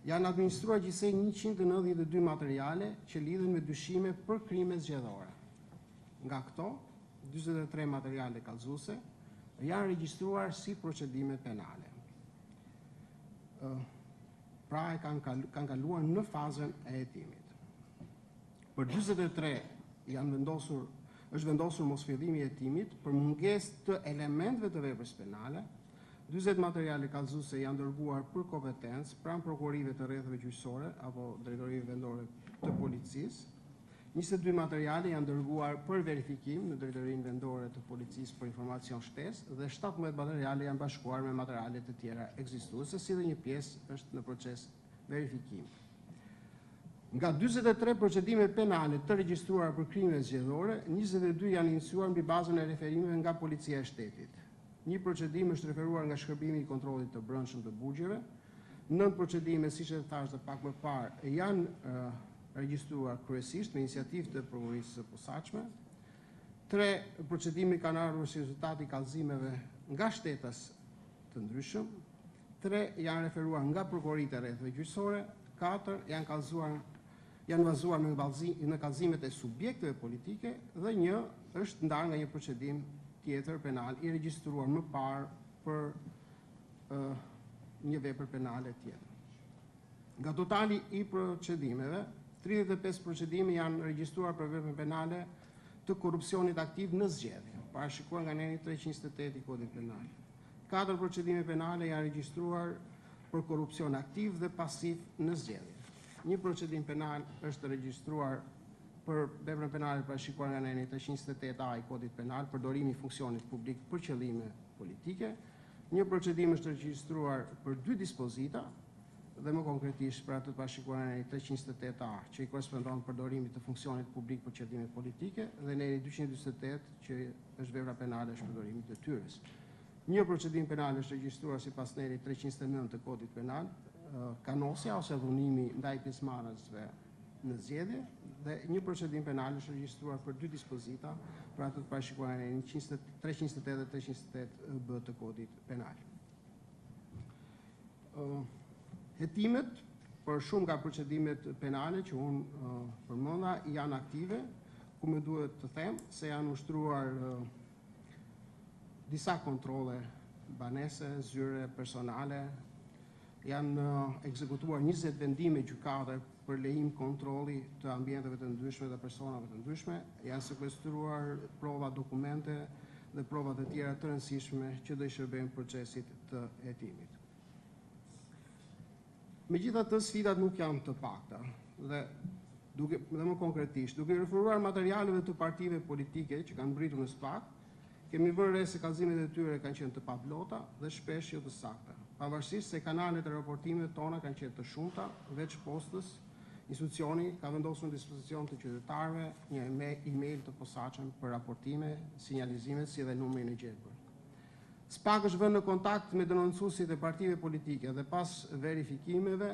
Janë administruar gjithsej 192 materiale që lidhen me dyshime për krime zgjedhore. Nga këto, 43 materiale kallëzuese janë regjistruar si procedime penale. Pra e kanë kaluar në fazën e hetimit. Për 43 është vendosur mosfillimi i hetimit për mungesë të elementëve të veprës penale. 40 materiale kallëzuese janë dërguar për kompetencë pranë prokurorive të rrethave gjyqësore apo drejtorive vendore të policisë. 22 materiale janë dërguar për verifikim në drejtorinë vendore të policisë për informacion shtesë dhe 17 materiale janë bashkuar me materiale të tjera ekzistuese, si dhe një pjesë është në proces verifikimi. Nga 43 procedime penale të regjistruara për krime zgjedhore, 22 janë iniciuar mbi bazën e referimeve nga Policia e Shtetit. Një procedim është referuar nga shkërbimi i kontrollit të brendshëm të burgjeve. 9 procedime, siç e thash edhe pak më parë, janë regjistruar kryesisht me iniciativë të prokurorisë së posaçme. 3 procedime kanë ardhur si rezultat i kallëzimeve nga shtetas të ndryshëm. 3 janë referuar nga prokuroritë e rrethave gjyqësore. 4 janë bazuar në kallëzimet e subjekteve politike dhe 1 është ndarë nga një procedim tjetër penal i regjistruar më parë për një vepër penale tjetër. Nga totali i procedimeve, 35 procedime janë regjistruar për vepër penale të korrupsionit aktiv në zgjedhje, parashikuar nga aneni 328 i Kodit Penal. 4 procedime penale janë regjistruar për korrupsion aktiv dhe pasiv në zgjedhje. Një procedim penal është regjistruar për veprën penale parashikuar nga aneni 328A i Kodit Penal, përdorimi i funksionit publik për qëllime politike. Një procedim është regjistruar për 2 dispozita, dhe më konkretisht për atë të parashikuar në aneni 328A, që i korrespondon përdorimit të funksionit publik për qëllime politike, dhe në aneni 248, që është vepra penale e shpërdorimit të tyres. Një procedim penal është regjistruar sipas aneni 329 të Kodit Penal, kanosja ose dhunimi ndaj pjesëmarrësve në zgjedhje, dhe një procedim penal është regjistruar për 2 dispozita, për atë të parashikuar në aneni 328 dhe 328B të Kodit Penal. Hetimet për shumë nga procedimet penale që unë përmenda janë aktive, ku më duhet të them se janë ushtruar disa kontrole banese, zyre, personale, janë ekzekutuar 20 vendime gjykate për lejim kontrolli të ambienteve të ndryshme dhe personave të ndryshme, janë sekuestruar prova dokumente dhe prova të tjera të rëndësishme që do i shërbejnë procesit të hetimit. Megjithatë, sfidat nuk janë të pakta dhe më konkretisht, duke referuar materialeve të partive politike që kanë mbritur në SPAK, kemi vënë re se kallëzimet e tyre kanë qenë të paplota dhe shpesh jo të sakta, pavarësisht se kanalet e raportimeve tona kanë qenë të shumta, veç postës, institucioni ka vendosur në dispozicion të qytetarëve një email të posaçëm për raportime, sinjalizime si dhe numrin e gjelbër. SPAK është vënë në kontakt me denoncuesit e partive politike dhe pas verifikimeve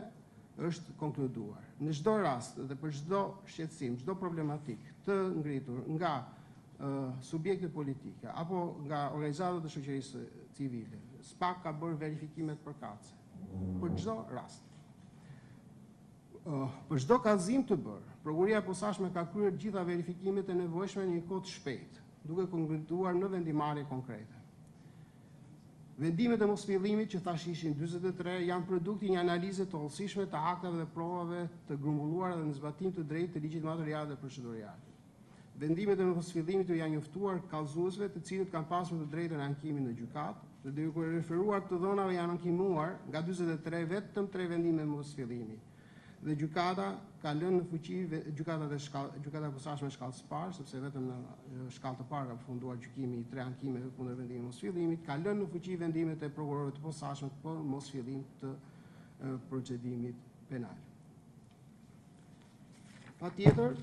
është konkluduar. Në çdo rast dhe për çdo shqetësim, çdo problematik të ngritur nga subjekte politike apo nga organizatat e shoqërisë civile, SPAK ka bërë verifikimet përkatëse për çdo rast. Për çdo kallëzim të bërë, prokuroria e posaçme ka kryer gjitha verifikimet e nevojshme në një kohë të shpejtë, duke konkluduar në vendimarrje konkrete. Vendimet e mosfillimit, që thash ishin 43, janë produkti një analize të hollësishme të aktave dhe provave të grumbulluara dhe në zbatim të drejtë të ligjit material dhe procedurial. Vendimet e mosfillimit janë njoftuar kallëzuesve, të cilët kanë pasur të drejtën e ankimit në gjykatë, dhe duke referuar të dhënave janë ankimuar nga 43 vetëm 3 vendime mosfillimi. Dhe gjykata ka lënë në fuqi gjykata e posaçme shkallës së parë, sepse vetëm në shkallë të parë ka përfunduar gjykimi i 3 ankimeve kundër vendimit mosfillimit, ka lënë në fuqi vendimet e prokurorëve të posaçëm për mosfillim të procedimit penal. Patjetër,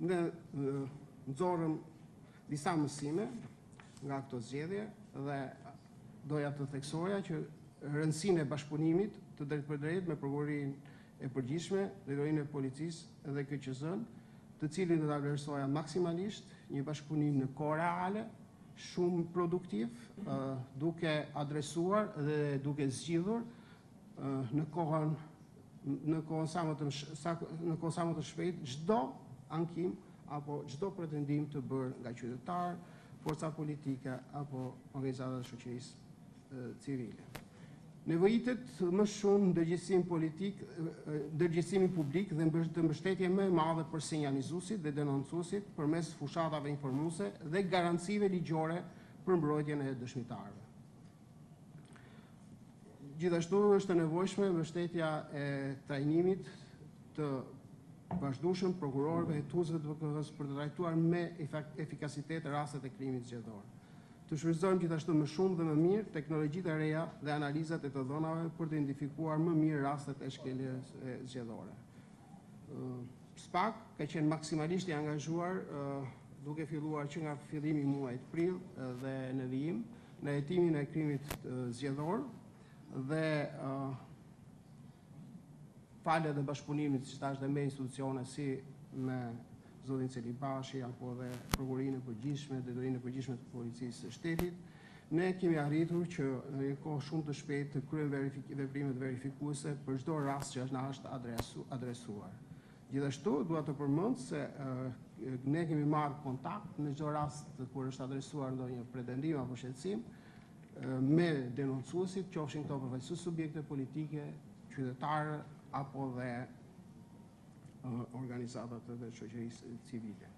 ne nxorëm disa mësime nga këto zgjedhje dhe doja të theksoja që rëndësinë e bashkëpunimit të drejtë për drejtë me prokurorinë e përgjithshme, drejtorinë e policisë dhe KQZ-n, të cilin do ta vlerësoja maksimalisht, një bashkëpunim në kohë reale, shumë produktiv, duke adresuar dhe duke zgjidhur në kohën në kohën sa më të shpejt çdo ankim apo çdo pretendim të bërë nga qytetar, forca politike apo organizata të shoqërisë civile. Nevojitet më shumë ndërgjegjësimi publik dhe mbështetje më e madhe për sinjalizuesit dhe denoncuesit përmes fushatave informuese dhe garancive ligjore për mbrojtjen e dëshmitarëve. Gjithashtu është e nevojshme mbështetja e trajnimit të vazhdueshëm prokurorëve e hetuesve të VKH-s për të trajtuar me efikasitet rastet e krimit zgjedhor. Të shfrytëzojmë gjithashtu më shumë dhe më mirë teknologjitë e reja dhe analizat e të dhënave për të identifikuar më mirë rastet e shkeljes zgjedhore. SPAK ka qenë maksimalisht i angazhuar duke filluar që nga fillimi i muajit prill dhe në vijim në hetimin e krimit zgjedhor dhe falë dhe bashkëpunimit që tash dhe me institucione si me zotin Celibashi apo dhe Prokurorinë e Përgjithshme, Drejtorinë e Përgjithshme të Policisë së Shtetit, ne kemi arritur që në një kohë shumë të shpejtë të kryejmë veprimet verifikuese për çdo rast që na është adresuar. Gjithashtu dua të përmend se ne kemi marrë kontakt në çdo rast kur është adresuar ndonjë pretendim apo shqetësim me denoncuesit, qofshin këto përfaqësues subjekte politike, qytetarë apo dhe organizatat dhe shoqërisë civile.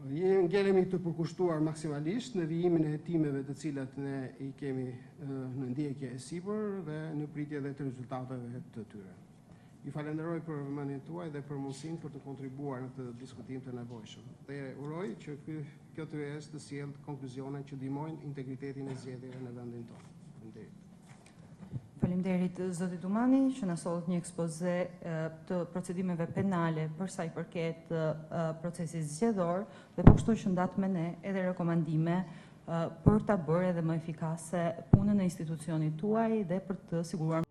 Ngelemi të përkushtuar maksimalisht në vijimin e hetimeve të cilat ne i kemi në ndjekje e sipër dhe në pritje dhe të rezultateve të tyre. Ju falenderoj për vëmendjen tuaj dhe për mundësinë për të kontribuar në këtë diskutim të nevojshëm. Dhe uroj që kjo TVS të sjellë konkluzione që ndihmojnë integritetin e zgjedhjeve në vendin tonë. Faleminderit. Faleminderit zoti Dumani që na solli një ekspoze të procedimeve penale për sa i përket procesit zgjedhor dhe po kështu që ndat me ne edhe rekomandime për ta bërë edhe më efikase punën e institucionit tuaj dhe për të siguruar